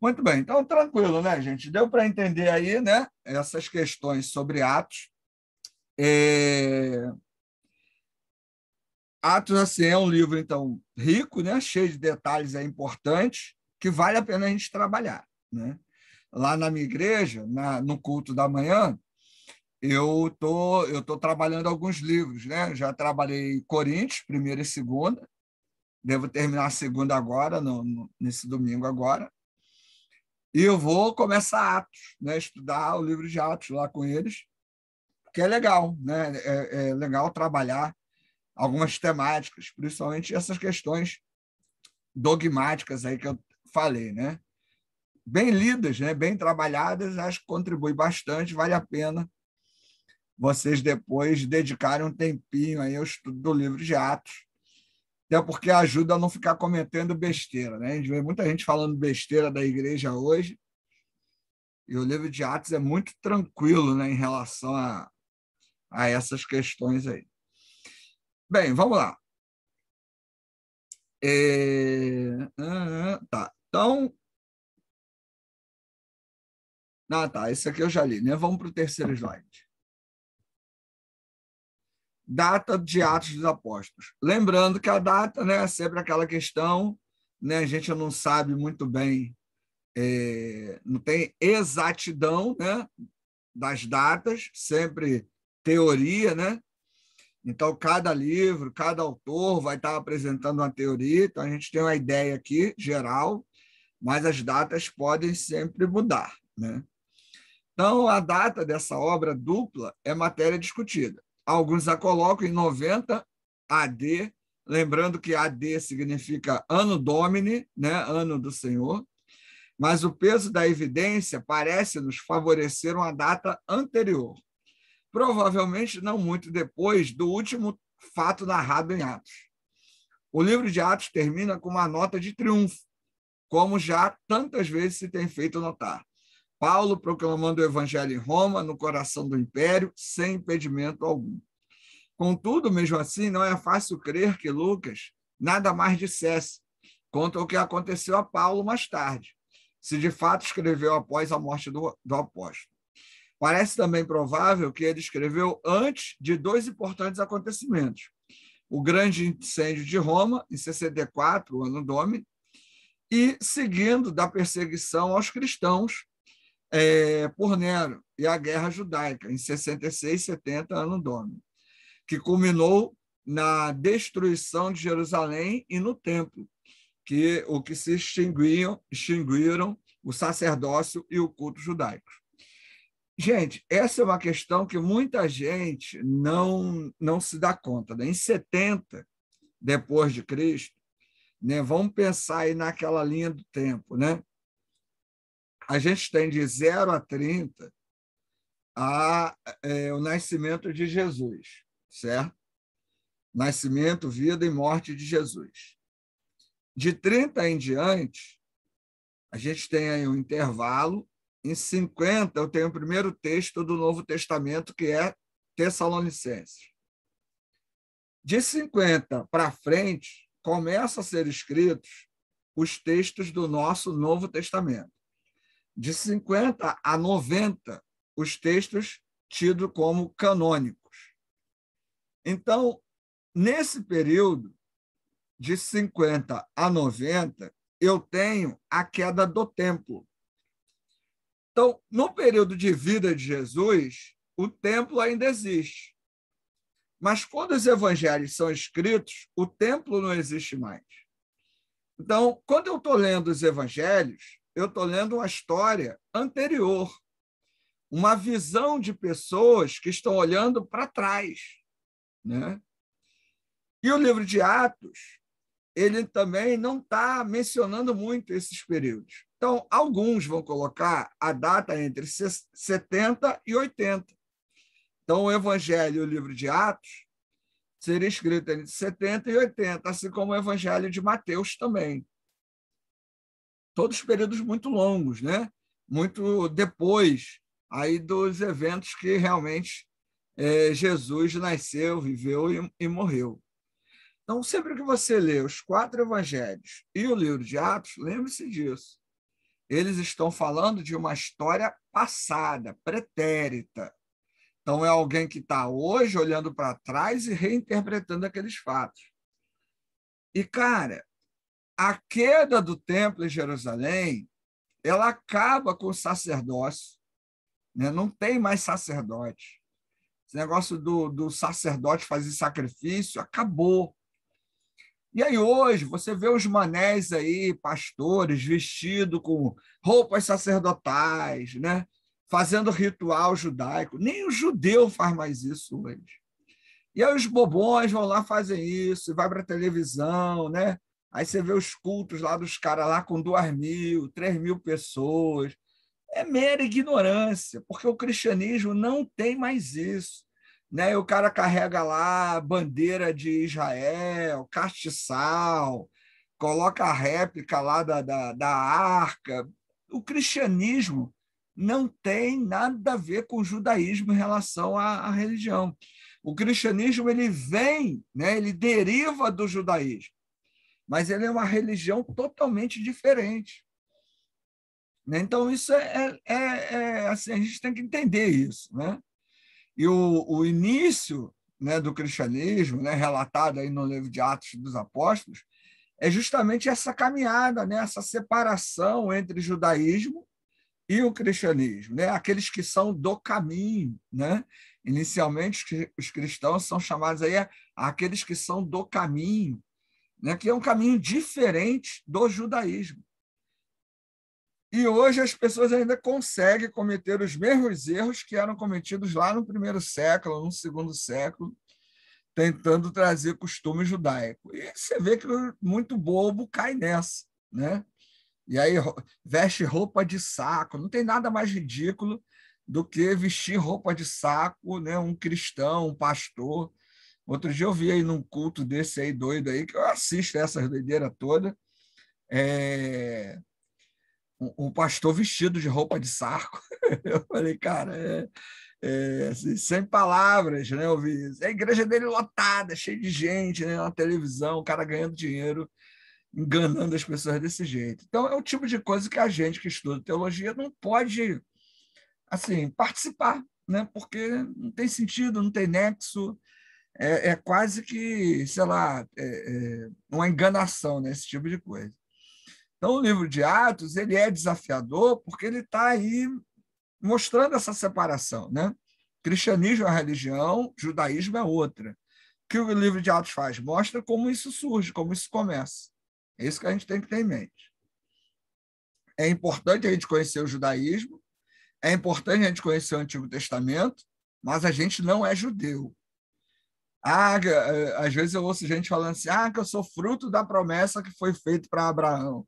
Muito bem, então tranquilo, né, gente? Deu para entender aí, né, essas questões sobre Atos. É... Atos, assim, é um livro, então, rico, né, cheio de detalhes importantes, que vale a pena a gente trabalhar, né? Lá na minha igreja, no culto da manhã, eu tô trabalhando alguns livros, né? Já trabalhei Coríntios, primeira e segunda, devo terminar a segunda agora, nesse domingo agora. E eu vou começar Atos, né? Estudar o livro de Atos lá com eles, que é legal, né? É legal trabalhar algumas temáticas, principalmente essas questões dogmáticas aí que eu falei, né? Bem lidas, né? Bem trabalhadas, acho que contribui bastante, vale a pena vocês depois dedicarem um tempinho aí ao estudo do livro de Atos, até porque ajuda a não ficar cometendo besteira, né? A gente vê muita gente falando besteira da igreja hoje, e o livro de Atos é muito tranquilo, né, em relação a essas questões aí. Bem, vamos lá. Tá. Então, tá. Esse aqui eu já li, né? Vamos para o terceiro slide. Data de Atos dos Apóstolos. Lembrando que a data, né, é sempre aquela questão, né? A gente não sabe muito bem, não tem exatidão, né, das datas, sempre teoria, né? Então, cada livro, cada autor vai estar apresentando uma teoria, então a gente tem uma ideia aqui, geral, mas as datas podem sempre mudar, né? Então, a data dessa obra dupla é matéria discutida. Alguns a colocam em 90 AD, lembrando que AD significa Anno Domini, né? Ano do Senhor, mas o peso da evidência parece nos favorecer uma data anterior, provavelmente não muito depois do último fato narrado em Atos. O livro de Atos termina com uma nota de triunfo, como já tantas vezes se tem feito notar. Paulo proclamando o evangelho em Roma, no coração do império, sem impedimento algum. Contudo, mesmo assim, não é fácil crer que Lucas nada mais dissesse quanto ao que aconteceu a Paulo mais tarde, se de fato escreveu após a morte do apóstolo. Parece também provável que ele escreveu antes de dois importantes acontecimentos: o grande incêndio de Roma, em 64, o Anno Domini, e seguindo da perseguição aos cristãos por Nero e a Guerra Judaica, em 66, 70, Anno Domini, que culminou na destruição de Jerusalém e no templo, o que se extinguiram o sacerdócio e o culto judaico. Gente, essa é uma questão que muita gente não se dá conta, né? Em 70 depois de Cristo, né? Vamos pensar aí naquela linha do tempo, né? A gente tem de 0 a 30 o nascimento de Jesus, certo? Nascimento, vida e morte de Jesus. De 30 em diante, a gente tem aí um intervalo. Em 50, eu tenho o primeiro texto do Novo Testamento, que é Tessalonicenses. De 50 para frente, começam a ser escritos os textos do nosso Novo Testamento. De 50 a 90, os textos tidos como canônicos. Então, nesse período, de 50 a 90, eu tenho a queda do templo. Então, no período de vida de Jesus, o templo ainda existe. Mas quando os evangelhos são escritos, o templo não existe mais. Então, quando eu estou lendo os evangelhos, eu estou lendo uma história anterior, uma visão de pessoas que estão olhando para trás, né? E o livro de Atos, ele também não está mencionando muito esses períodos. Então, alguns vão colocar a data entre 70 e 80. Então, o Evangelho e o livro de Atos seria escrito entre 70 e 80, assim como o Evangelho de Mateus também. Todos períodos muito longos, né? Muito depois aí dos eventos que realmente Jesus nasceu, viveu e morreu. Então, sempre que você lê os 4 evangelhos e o livro de Atos, lembre-se disso. eles estão falando de uma história passada, pretérita. Então, é alguém que está hoje olhando para trás e reinterpretando aqueles fatos. E, cara, a queda do templo em Jerusalém, ela acaba com o sacerdócio, né? Não tem mais sacerdote. Esse negócio do sacerdote fazer sacrifício acabou. E aí hoje você vê os manés aí, pastores, vestidos com roupas sacerdotais, né? Fazendo ritual judaico. Nem o judeu faz mais isso hoje. E aí os bobões vão lá, fazem isso, vai para a televisão, né? Aí você vê os cultos lá dos caras lá com 2.000, 3.000 pessoas. É mera ignorância, porque o cristianismo não tem mais isso. Né? E o cara carrega lá a bandeira de Israel, castiçal, coloca a réplica lá da arca. O cristianismo não tem nada a ver com o judaísmo em relação à religião. O cristianismo ele vem, né? Ele deriva do judaísmo, mas ele é uma religião totalmente diferente. Então, isso assim, a gente tem que entender isso. Né? E o início, né, do cristianismo, né, relatado aí no livro de Atos dos Apóstolos, é justamente essa caminhada, né, essa separação entre o judaísmo e o cristianismo, né? Aqueles que são do caminho. Né? Inicialmente, os cristãos são chamados aí aqueles que são do caminho, né, que é um caminho diferente do judaísmo. E hoje as pessoas ainda conseguem cometer os mesmos erros que eram cometidos lá no primeiro século, no segundo século, tentando trazer costume judaico. E você vê que muito bobo cai nessa. Né? E aí veste roupa de saco. Não tem nada mais ridículo do que vestir roupa de saco, né? Um cristão, um pastor. Outro dia eu vi aí num culto desse aí doido aí, que eu assisto essas doideiras todas, um pastor vestido de roupa de saco. Eu falei, cara, assim, sem palavras, né? Eu vi isso. A igreja dele lotada, cheia de gente, né? Na televisão, o cara ganhando dinheiro, enganando as pessoas desse jeito. Então, é o tipo de coisa que a gente que estuda teologia não pode, assim, participar, né? Porque não tem sentido, não tem nexo, é quase que, sei lá, uma enganação, né? Esse tipo de coisa. Então, o livro de Atos ele é desafiador porque ele está aí mostrando essa separação. Né? Cristianismo é uma religião, judaísmo é outra. O que o livro de Atos faz? Mostra como isso surge, como isso começa. É isso que a gente tem que ter em mente. É importante a gente conhecer o judaísmo, é importante a gente conhecer o Antigo Testamento, mas a gente não é judeu. Às vezes eu ouço gente falando assim, que eu sou fruto da promessa que foi feita para Abraão.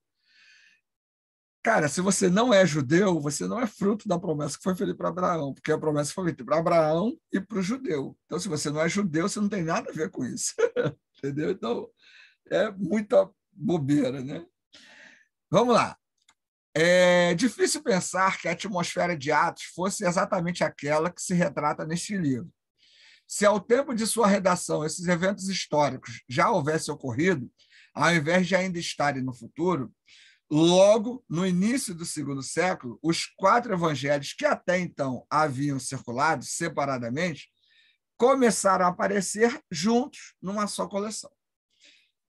Cara, se você não é judeu, você não é fruto da promessa que foi feita para Abraão, porque a promessa foi feita para Abraão e para o judeu. Então, se você não é judeu, você não tem nada a ver com isso. Entendeu? Então, é muita bobeira, né? Vamos lá. É difícil pensar que a atmosfera de Atos fosse exatamente aquela que se retrata neste livro. Se ao tempo de sua redação esses eventos históricos já houvessem ocorrido, ao invés de ainda estarem no futuro, logo, no início do segundo século, os 4 evangelhos que até então haviam circulado separadamente começaram a aparecer juntos numa só coleção.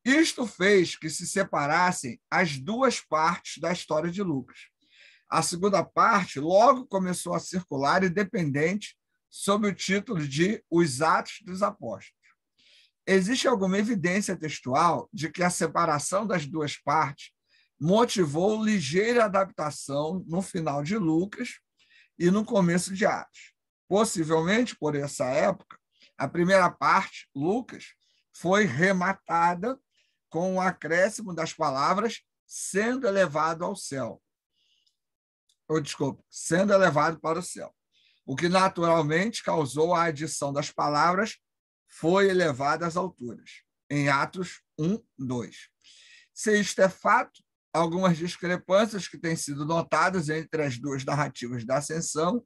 Isto fez que se separassem as 2 partes da história de Lucas. A segunda parte logo começou a circular independente sob o título de Os Atos dos Apóstolos. Existe alguma evidência textual de que a separação das 2 partes motivou ligeira adaptação no final de Lucas e no começo de Atos. Possivelmente, por essa época, a primeira parte, Lucas, foi rematada com o acréscimo das palavras sendo elevado ao céu. Sendo elevado para o céu. O que naturalmente causou a adição das palavras foi elevado às alturas, em Atos 1, 2. Se isto é fato, algumas discrepâncias que têm sido notadas entre as 2 narrativas da ascensão,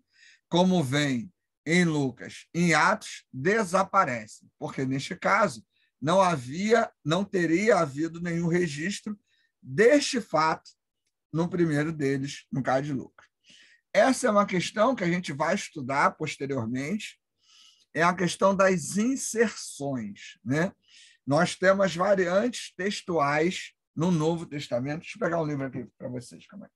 como vem em Lucas e em Atos, desaparecem, porque neste caso não teria havido nenhum registro deste fato no primeiro deles, no caso de Lucas. Essa é uma questão que a gente vai estudar posteriormente, é a questão das inserções, né? Nós temos variantes textuais no Novo Testamento. Deixa eu pegar um livro aqui para vocês. Calma aí.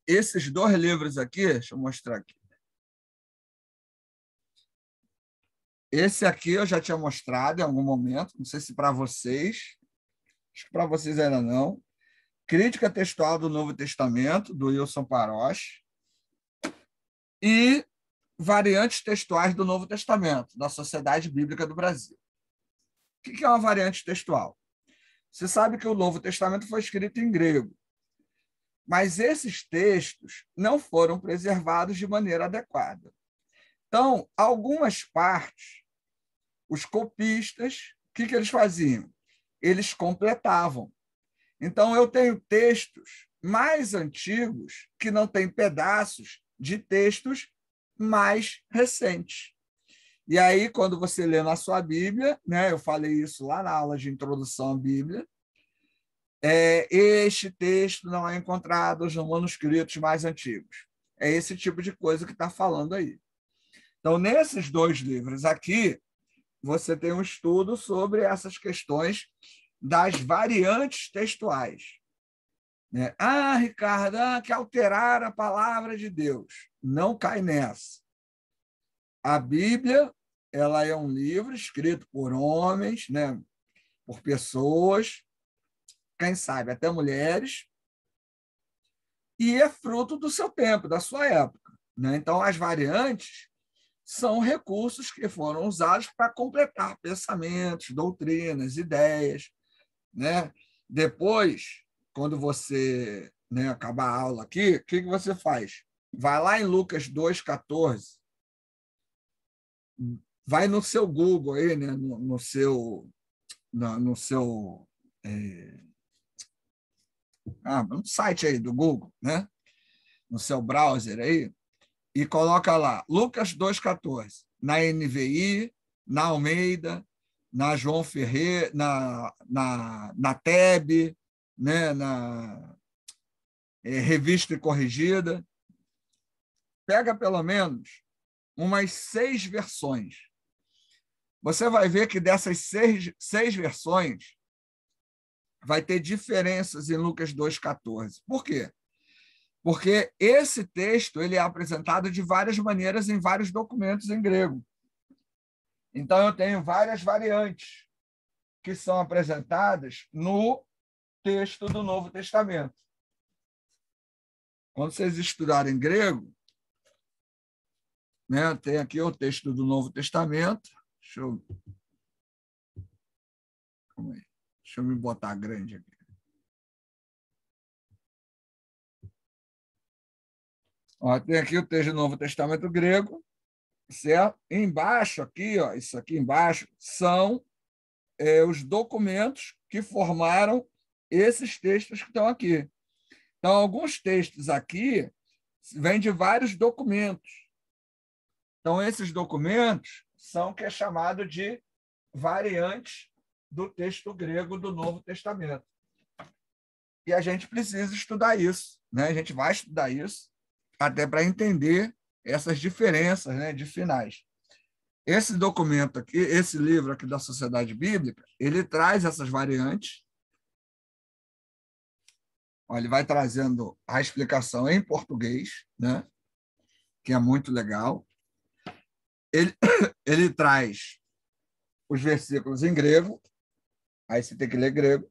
Esses dois livros aqui, deixa eu mostrar aqui. Esse aqui eu já tinha mostrado em algum momento, não sei se para vocês, acho que para vocês ainda não. Crítica Textual do Novo Testamento, do Wilson Parosh, e Variantes Textuais do Novo Testamento, da Sociedade Bíblica do Brasil. O que é uma variante textual? Você sabe que o Novo Testamento foi escrito em grego, mas esses textos não foram preservados de maneira adequada. Então, algumas partes, os copistas, o que eles faziam? Eles completavam. Então, eu tenho textos mais antigos que não têm pedaços de textos mais recentes. E aí, quando você lê na sua Bíblia, né, eu falei isso lá na aula de introdução à Bíblia, este texto não é encontrado nos manuscritos mais antigos. É esse tipo de coisa que está falando aí. Então, nesses dois livros aqui, você tem um estudo sobre essas questões das variantes textuais. Ricardo, quer alterar a palavra de Deus. Não cai nessa. A Bíblia, ela é um livro escrito por homens, né, por pessoas, quem sabe até mulheres, e é fruto do seu tempo, da sua época, né? Então, as variantes são recursos que foram usados para completar pensamentos, doutrinas, ideias, né? Depois, quando você, né, acabar a aula aqui, o que você faz? Vai lá em Lucas 2,14, vai no seu Google aí, né, no seu no site aí do Google, né, no seu browser aí, e coloca lá Lucas 2,14, na NVI, na Almeida, na João Ferreira, na TEB, né, na Revista e Corrigida. Pega pelo menos umas 6 versões. Você vai ver que dessas 6 versões vai ter diferenças em Lucas 2,14. Por quê? Porque esse texto ele é apresentado de várias maneiras em vários documentos em grego. Então, eu tenho várias variantes que são apresentadas no texto do Novo Testamento. Quando vocês estudarem grego, né, tem aqui o texto do Novo Testamento. Deixa eu me botar grande aqui. Tem aqui o texto do Novo Testamento grego, certo? Embaixo aqui, isso aqui embaixo, são os documentos que formaram esses textos que estão aqui. Então, alguns textos aqui vêm de vários documentos. Então, esses documentos são o que é chamado de variantes do texto grego do Novo Testamento. E a gente precisa estudar isso, né? A gente vai estudar isso até para entender essas diferenças, né, de finais. Esse documento aqui, esse livro aqui da Sociedade Bíblica, ele traz essas variantes. Ele vai trazendo a explicação em português, né, que é muito legal. Ele traz os versículos em grego, aí você tem que ler grego,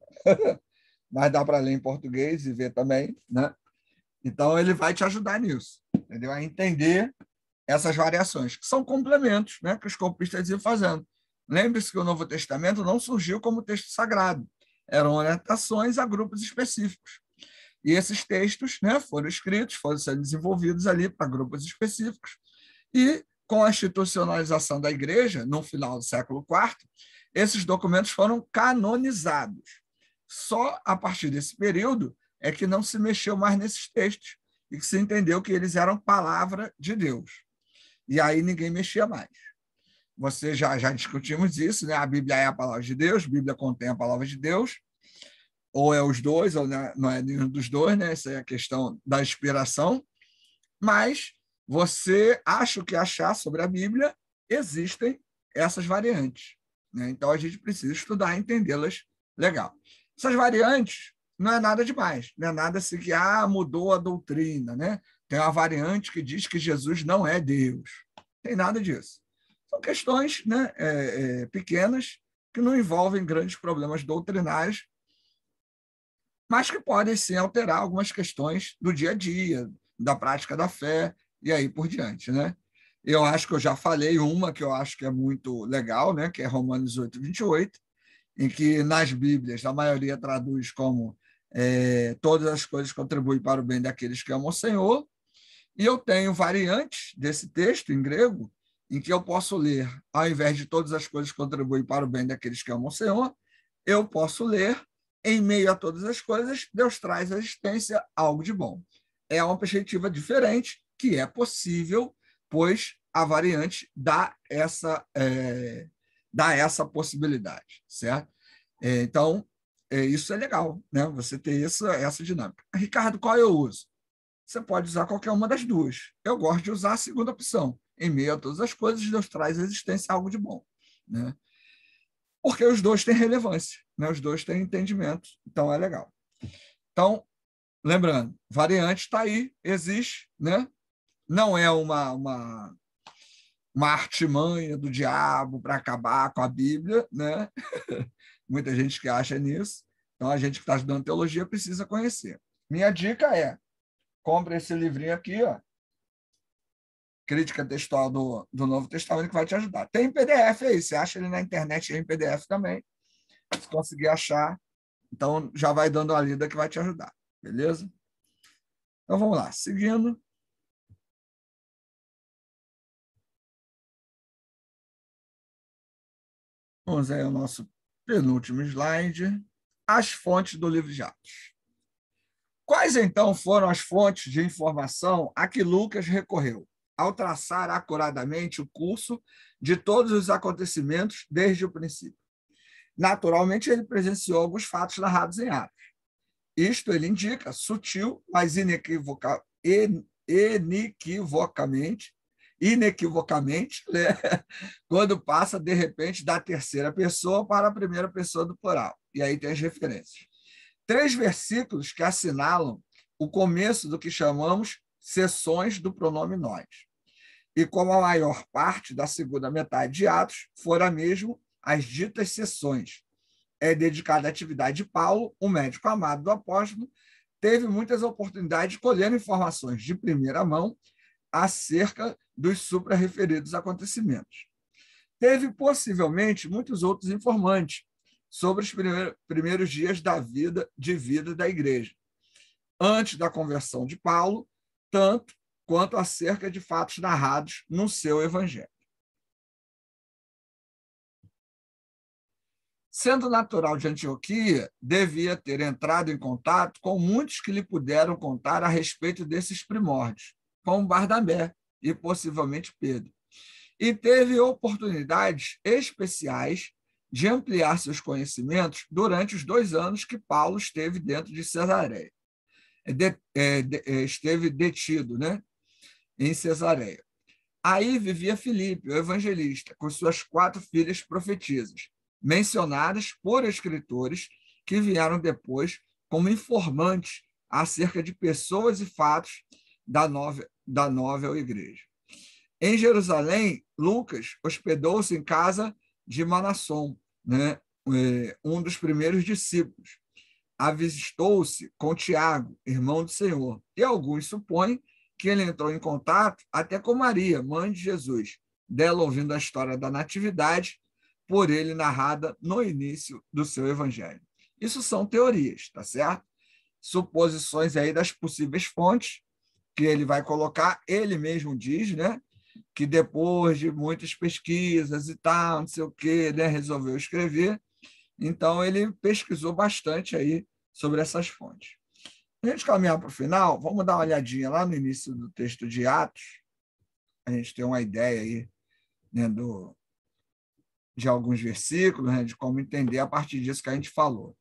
mas dá para ler em português e ver também, né? Então, ele vai te ajudar nisso, entendeu? A entender essas variações, que são complementos, né, que os copistas iam fazendo. Lembre-se que o Novo Testamento não surgiu como texto sagrado, eram orientações a grupos específicos. E esses textos, né, foram escritos, foram sendo desenvolvidos ali para grupos específicos, e com a institucionalização da Igreja, no final do século IV, esses documentos foram canonizados. Só a partir desse período é que não se mexeu mais nesses textos e que se entendeu que eles eram palavra de Deus. E aí ninguém mexia mais. Você já discutimos isso, né? A Bíblia é a palavra de Deus, a Bíblia contém a palavra de Deus, ou é os dois, ou não é nenhum dos dois, né? Essa é a questão da inspiração. Mas você acha o que achar sobre a Bíblia, existem essas variantes, né? Então a gente precisa estudar e entendê-las legal. Essas variantes não é nada demais, não é nada assim que mudou a doutrina, né? Tem uma variante que diz que Jesus não é Deus. Não tem nada disso. São questões, né, pequenas que não envolvem grandes problemas doutrinários, mas que podem sim alterar algumas questões do dia a dia, da prática da fé e aí por diante, né? Eu acho que eu já falei uma que eu acho que é muito legal, né, que é Romanos 8:28, em que nas Bíblias a maioria traduz como todas as coisas contribuem para o bem daqueles que amam o Senhor, e eu tenho variantes desse texto em grego, em que eu posso ler, ao invés de todas as coisas contribuem para o bem daqueles que amam o Senhor, eu posso ler, em meio a todas as coisas, Deus traz à existência algo de bom. É uma perspectiva diferente, que é possível, pois a variante dá essa possibilidade, certo? Então, isso é legal, né? Você ter essa dinâmica. Ricardo, qual eu uso? Você pode usar qualquer uma das duas. Eu gosto de usar a segunda opção. Em meio a todas as coisas, Deus traz à existência algo de bom, né? Porque os dois têm relevância, né? Os dois têm entendimento, então é legal. Então, lembrando, variante está aí, existe, né? Não é uma artimanha do diabo para acabar com a Bíblia, né? Muita gente que acha nisso. Então, a gente que está estudando teologia precisa conhecer. Minha dica é: compre esse livrinho aqui, ó, Crítica Textual do Novo Testamento, que vai te ajudar. Tem em PDF aí, você acha ele na internet em PDF também. Se conseguir achar, então já vai dando a lida que vai te ajudar, beleza? Então vamos lá, seguindo. Vamos aí ao nosso penúltimo slide. As fontes do livro de Atos. Quais, então, foram as fontes de informação a que Lucas recorreu, ao traçar acuradamente o curso de todos os acontecimentos desde o princípio? Naturalmente, ele presenciou alguns fatos narrados em Atos. Isto ele indica, sutil, mas inequivocamente, né? Quando passa, de repente, da terceira pessoa para a primeira pessoa do plural. E aí tem as referências. 3 versículos que assinalam o começo do que chamamos seções do pronome nós. E como a maior parte da segunda metade de Atos fora mesmo as ditas seções, é dedicada à atividade de Paulo, o médico amado do apóstolo, teve muitas oportunidades de colher informações de primeira mão acerca dos supra-referidos acontecimentos. Teve possivelmente muitos outros informantes sobre os primeiros dias de vida da igreja, antes da conversão de Paulo, tanto quanto acerca de fatos narrados no seu evangelho. Sendo natural de Antioquia, devia ter entrado em contato com muitos que lhe puderam contar a respeito desses primórdios, como Barnabé e possivelmente Pedro. E teve oportunidades especiais de ampliar seus conhecimentos durante os 2 anos que Paulo esteve dentro de Cesareia. Esteve detido, né, em Cesareia. Aí vivia Filipe, o evangelista, com suas 4 filhas profetisas, mencionadas por escritores que vieram depois como informantes acerca de pessoas e fatos da nova igreja. Em Jerusalém, Lucas hospedou-se em casa de Manasson, né, um dos primeiros discípulos. Avistou-se com Tiago, irmão do Senhor, e alguns supõem que ele entrou em contato até com Maria, mãe de Jesus, dela ouvindo a história da natividade, por ele narrada no início do seu evangelho. Isso são teorias, tá certo? Suposições aí das possíveis fontes que ele vai colocar, ele mesmo diz, né? que depois de muitas pesquisas e tal, não sei o quê, né, resolveu escrever. Então, ele pesquisou bastante aí sobre essas fontes. A gente caminhar para o final, vamos dar uma olhadinha lá no início do texto de Atos, a gente tem uma ideia aí, né, de alguns versículos, né, de como entender a partir disso que a gente falou.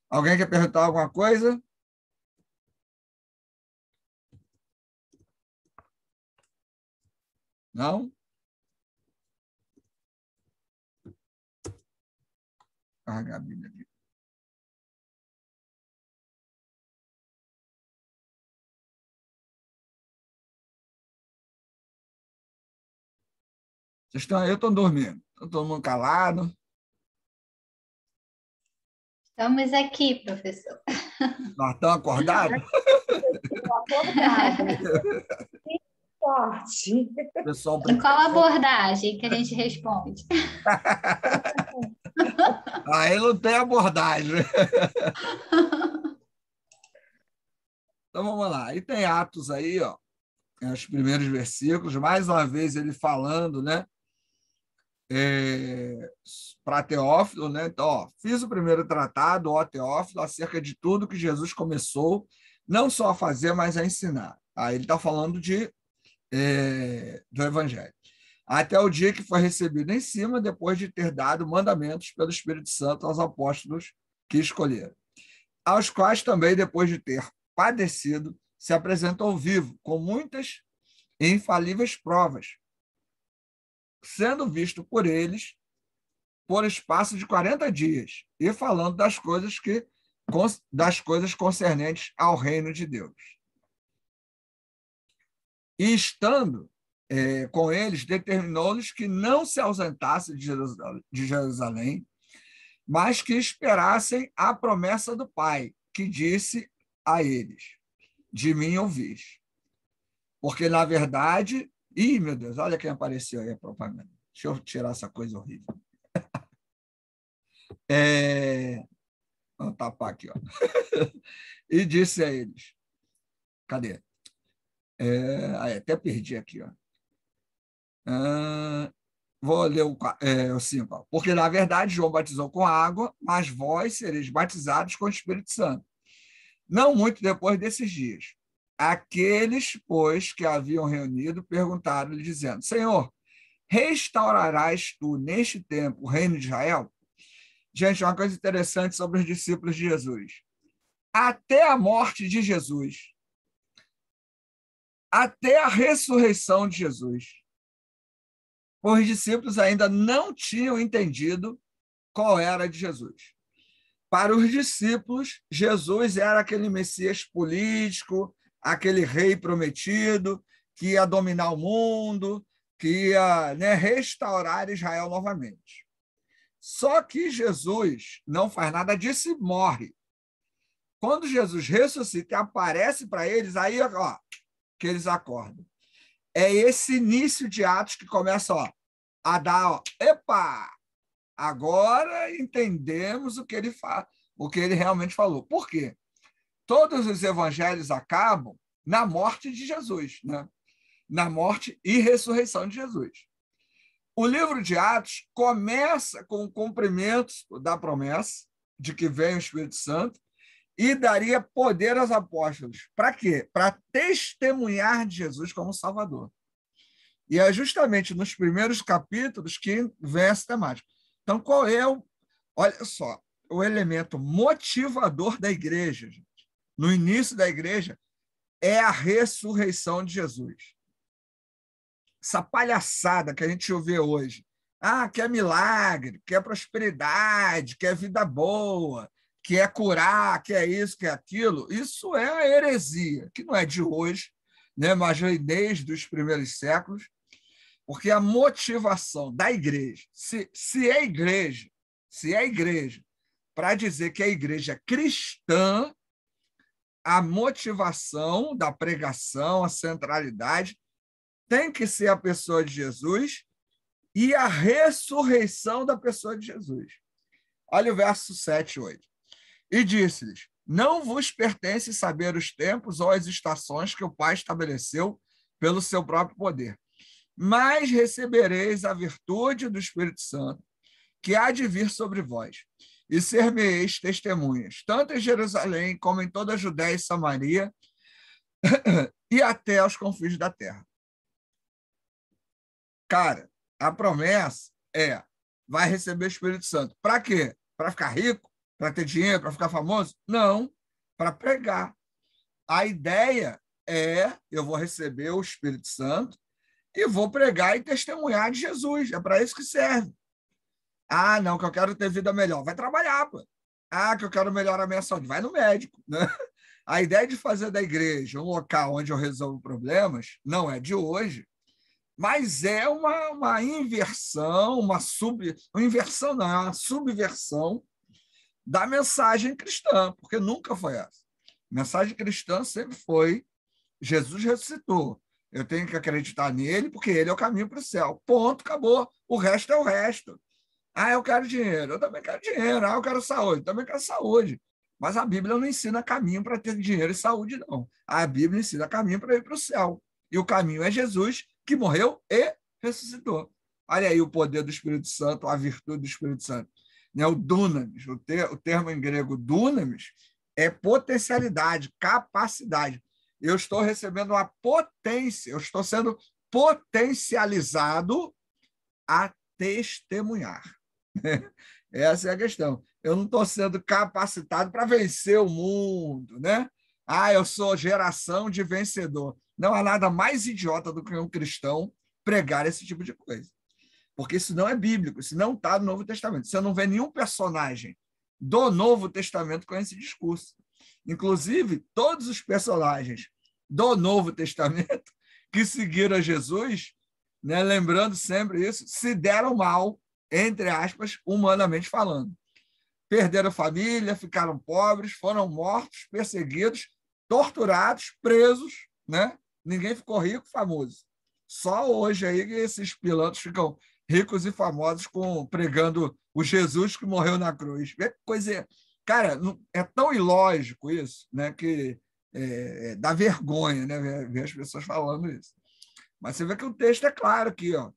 Alguém quer perguntar alguma coisa? Não? Carregar a Bíblia aqui. Vocês estão aí, eu estou dormindo. Está todo mundo calado. Estamos aqui, professor. Nós estamos acordados? Forte. Pessoal, Qual abordagem que a gente responde? aí não tem abordagem. Então vamos lá. Aí tem Atos aí, ó, os primeiros versículos, mais uma vez ele falando, né? Para Teófilo, né? Então, ó, fiz o primeiro tratado, ó Teófilo, acerca de tudo que Jesus começou, não só a fazer, mas a ensinar. Aí ele está falando do Evangelho. Até o dia que foi recebido em cima, depois de ter dado mandamentos pelo Espírito Santo aos apóstolos que escolheram, aos quais também, depois de ter padecido, se apresentou vivo, com muitas e infalíveis provas, sendo visto por eles por espaço de 40 dias, e falando das coisas concernentes ao reino de Deus. E estando com eles, determinou-lhes que não se ausentassem de Jerusalém, mas que esperassem a promessa do Pai, que disse a eles: de mim ouvis. Porque, na verdade... Ih, meu Deus, olha quem apareceu aí, a propaganda. Deixa eu tirar essa coisa horrível. Vou tapar aqui, ó. E disse a eles... Cadê? Até perdi aqui, ó. Vou ler o 5. Porque, na verdade, João batizou com água, mas vós sereis batizados com o Espírito Santo. Não muito depois desses dias. Aqueles, pois, que haviam reunido, perguntaram-lhe, dizendo: Senhor, restaurarás tu neste tempo o reino de Israel? Gente, uma coisa interessante sobre os discípulos de Jesus. Até a morte de Jesus, até a ressurreição de Jesus, os discípulos ainda não tinham entendido qual era de Jesus. Para os discípulos, Jesus era aquele Messias político, aquele rei prometido, que ia dominar o mundo, que ia, né, restaurar Israel novamente. Só que Jesus não faz nada disso e morre. Quando Jesus ressuscita e aparece para eles, aí ó, que eles acordam. É esse início de Atos que começa a dar, epa, agora entendemos o que ele faz, o que ele realmente falou. Por quê? Todos os evangelhos acabam na morte de Jesus, né? Na morte e ressurreição de Jesus. O livro de Atos começa com o cumprimento da promessa de que vem o Espírito Santo e daria poder aos apóstolos. Para quê? Para testemunhar de Jesus como Salvador. E é justamente nos primeiros capítulos que vem essa temática. Então, qual é olha só, o elemento motivador da igreja, gente, no início da igreja, é a ressurreição de Jesus. Essa palhaçada que a gente vê hoje. Quer milagre, quer prosperidade, quer vida boa, quer curar, quer isso, quer aquilo. Isso é a heresia, que não é de hoje, né, mas vem desde os primeiros séculos, porque a motivação da igreja, se é igreja, para dizer que a igreja é cristã, a motivação da pregação, a centralidade, tem que ser a pessoa de Jesus e a ressurreição da pessoa de Jesus. Olha o verso 7 e 8. E disse-lhes: não vos pertence saber os tempos ou as estações que o Pai estabeleceu pelo seu próprio poder. mas recebereis a virtude do Espírito Santo, que há de vir sobre vós, e ser-me-eis testemunhas, tanto em Jerusalém como em toda a Judéia e Samaria, e até aos confins da terra. Cara, a promessa vai receber o Espírito Santo. Para quê? Para ficar rico? Para ter dinheiro? Para ficar famoso? Não, para pregar. A ideia eu vou receber o Espírito Santo e vou pregar e testemunhar de Jesus. É para isso que serve. Ah, não, que eu quero ter vida melhor. Vai trabalhar, pô. Ah, que eu quero melhorar a minha saúde. Vai no médico, né? A ideia de fazer da igreja um local onde eu resolvo problemas não é de hoje, mas é uma inversão, uma inversão não, é uma subversão da mensagem cristã, porque nunca foi essa. A mensagem cristã sempre foi: Jesus ressuscitou. Eu tenho que acreditar nele, porque ele é o caminho para o céu. Ponto, acabou. O resto é o resto. Ah, eu quero dinheiro. Eu também quero dinheiro. Ah, eu quero saúde. Eu também quero saúde. Mas a Bíblia não ensina caminho para ter dinheiro e saúde, não. A Bíblia ensina caminho para ir para o céu. E o caminho é Jesus, que morreu e ressuscitou. Olha aí o poder do Espírito Santo, a virtude do Espírito Santo. O dunamis, o termo em grego dunamis, é potencialidade, capacidade. Eu estou recebendo uma potência, eu estou sendo potencializado a testemunhar. Essa é a questão. Eu não estou sendo capacitado para vencer o mundo, né? Ah, eu sou geração de vencedor. Não há nada mais idiota do que um cristão pregar esse tipo de coisa. Porque isso não é bíblico, isso não está no Novo Testamento. Você não vê nenhum personagem do Novo Testamento com esse discurso. Inclusive, todos os personagens do Novo Testamento que seguiram a Jesus, né, lembrando sempre isso, se deram mal, entre aspas, humanamente falando. Perderam família, ficaram pobres, foram mortos, perseguidos, torturados, presos, né? Ninguém ficou rico, famoso. Só hoje aí que esses pilantras ficam ricos e famosos pregando o Jesus que morreu na cruz. Coisa, cara, é tão ilógico isso, né, que dá vergonha, né, ver as pessoas falando isso. Mas você vê que o texto é claro aqui, ó,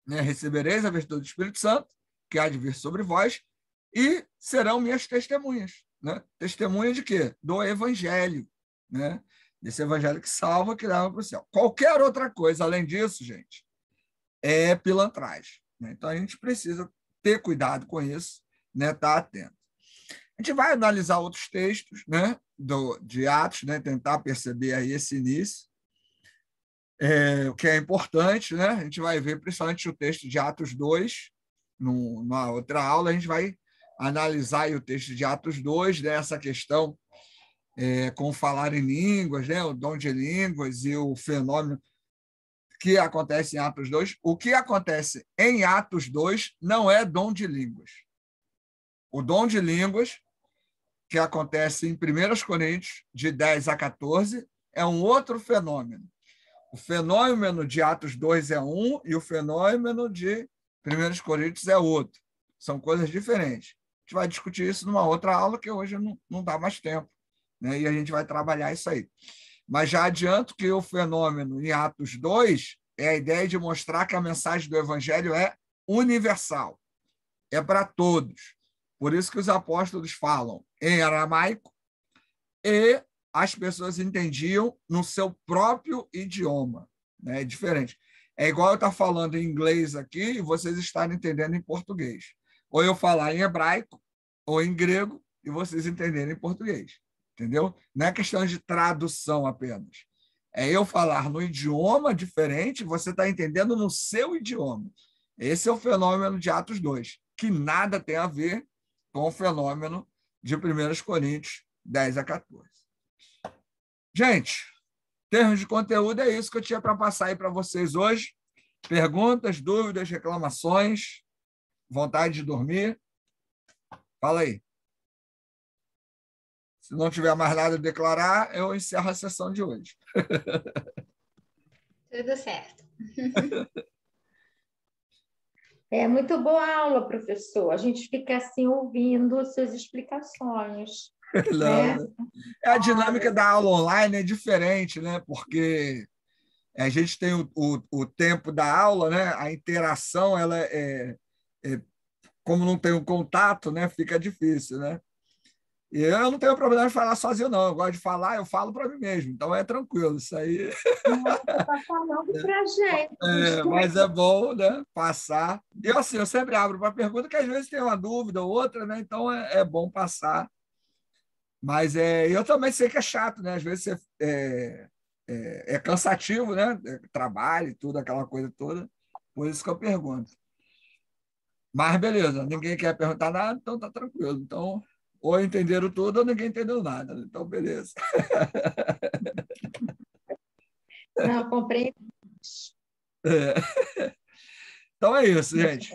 né? Recebereis a virtude do Espírito Santo, que há de vir sobre vós, e serão minhas testemunhas. Né? Testemunha de quê? Do Evangelho. Né? Desse Evangelho que salva, que leva para o céu. Qualquer outra coisa, além disso, gente, é pilantragem. Né? Então, a gente precisa ter cuidado com isso, né? Estar atento. A gente vai analisar outros textos, né? De Atos, né? Tentar perceber aí esse início. O que é importante, né? A gente vai ver principalmente o texto de Atos 2, numa outra aula, a gente vai analisar aí o texto de Atos 2, né? Essa questão com falar em línguas, né? O dom de línguas e o fenômeno que acontece em Atos 2. O que acontece em Atos 2 não é dom de línguas. O dom de línguas, que acontece em 1 Coríntios, de 10 a 14, é um outro fenômeno. O fenômeno de Atos 2 é um e o fenômeno de 1 Coríntios é outro. São coisas diferentes. A gente vai discutir isso numa outra aula, que hoje não dá mais tempo, né? E a gente vai trabalhar isso aí. Mas já adianto que o fenômeno em Atos 2 é a ideia de mostrar que a mensagem do Evangelho é universal, é para todos. Por isso que os apóstolos falam em aramaico e as pessoas entendiam no seu próprio idioma. Né? É diferente. É igual eu estar falando em inglês aqui e vocês estarem entendendo em português. Ou eu falar em hebraico ou em grego e vocês entenderem em português. Entendeu? Não é questão de tradução apenas. É eu falar no idioma diferente, você está entendendo no seu idioma. Esse é o fenômeno de Atos 2, que nada tem a ver com o fenômeno de 1 Coríntios 10 a 14. Gente, em termos de conteúdo, é isso que eu tinha para passar aí para vocês hoje. Perguntas, dúvidas, reclamações, vontade de dormir? Fala aí. Se não tiver mais nada a declarar, eu encerro a sessão de hoje. Tudo certo. É muito boa a aula, professor. A gente fica assim ouvindo suas explicações. Não, Né? a dinâmica da aula online é diferente, né? Porque A gente tem o tempo da aula, né? A interação, ela como não tem um contato, né? Fica difícil, né? E eu não tenho problema de falar sozinho, não. Eu gosto de falar, eu falo para mim mesmo. Então é tranquilo, isso aí. Nossa, está falando para a gente. Mas é bom, né? Passar. E assim, eu sempre abro para pergunta, que às vezes tem uma dúvida ou outra, né? Então é bom passar. Mas eu também sei que é chato, né? Às vezes é cansativo, né? Trabalho e tudo, aquela coisa toda. Por isso que eu pergunto. Mas beleza, ninguém quer perguntar nada, então tá tranquilo. Então, ou entenderam tudo ou ninguém entendeu nada. Então, beleza. Não, comprei. Então é isso, gente.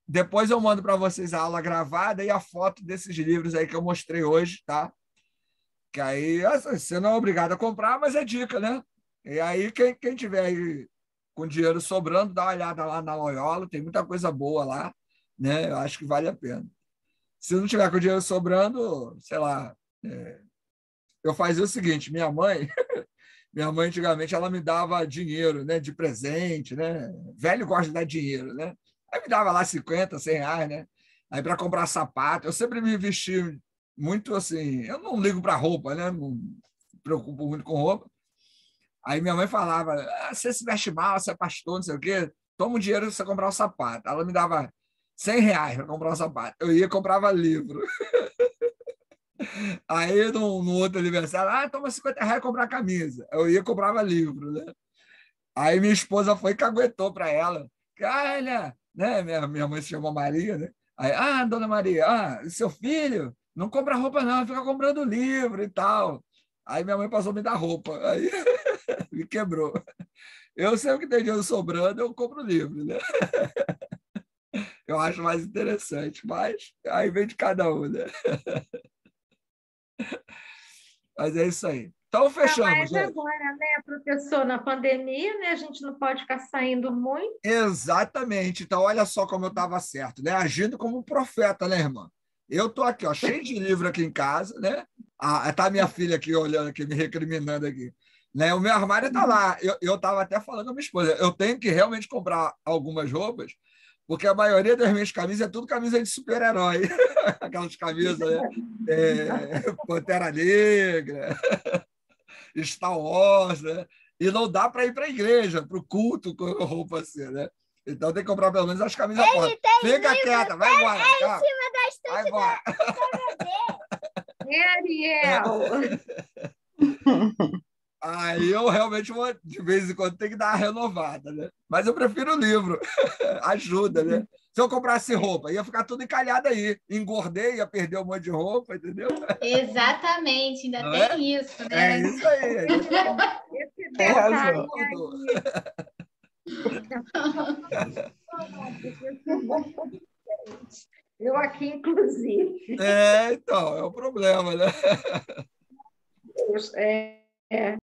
Depois eu mando para vocês a aula gravada e a foto desses livros aí que eu mostrei hoje, tá? Que aí assim, você não é obrigado a comprar, mas é dica, né? E aí, quem tiver aí com dinheiro sobrando, dá uma olhada lá na Loyola, tem muita coisa boa lá, né? Eu acho que vale a pena. Se não tiver com dinheiro sobrando, sei lá, eu fazia o seguinte: minha mãe antigamente ela me dava dinheiro, né, de presente, né? Velho gosta de dar dinheiro, né? Aí me dava lá 50, 100 reais, né? Aí para comprar sapato, eu sempre me vesti muito assim, eu não ligo para roupa, né? Não me preocupo muito com roupa. Aí minha mãe falava: você se veste mal, você é pastor, não sei o quê, toma o dinheiro para você comprar um sapato. Ela me dava 100 reais para comprar um sapato. Eu ia e comprava livro. Aí, no outro aniversário, toma 50 reais comprar camisa. Eu ia e comprava livro, né? Aí minha esposa foi e caguetou para ela. Olha, né? Minha mãe se chama Maria, né? Aí, dona Maria, seu filho não compra roupa, não, fica comprando livro e tal. Aí minha mãe passou a me dar roupa. Aí me quebrou. Eu sempre que tem dinheiro sobrando, eu compro livro, né? Eu acho mais interessante, mas aí vem de cada um, né? Mas é isso aí. Então, fechamos, Mas gente. agora, né, professor, na pandemia, né, a gente não pode ficar saindo muito. Exatamente. Então, olha só como eu estava certo, né? Agindo como um profeta, né, irmã? Eu estou aqui, ó, cheio de livro aqui em casa, né? Tá minha filha aqui olhando aqui, me recriminando aqui. Né? O meu armário está lá. Eu estava até falando com a minha esposa, eu tenho que realmente comprar algumas roupas, porque a maioria das minhas camisas é tudo camisa de super-herói. Aquelas camisas, né? Pantera Negra, Star Wars, né? E não dá para ir para a igreja, para o culto com roupa assim, né? Então tem que comprar pelo menos as camisas fortes. Fica quieta, vai embora. Em cima da Vai estante embora. Ariel! Aí eu realmente vou, de vez em quando, tem que dar uma renovada, né? Mas eu prefiro o livro. Ajuda, né? Se eu comprasse roupa, ia ficar tudo encalhado aí. Engordei, ia perder um monte de roupa, entendeu? Exatamente, ainda Não é? tem isso, É né? isso aí. Esse Tem detalhe razão. aí. Eu aqui, inclusive. Então, é o problema, né? É,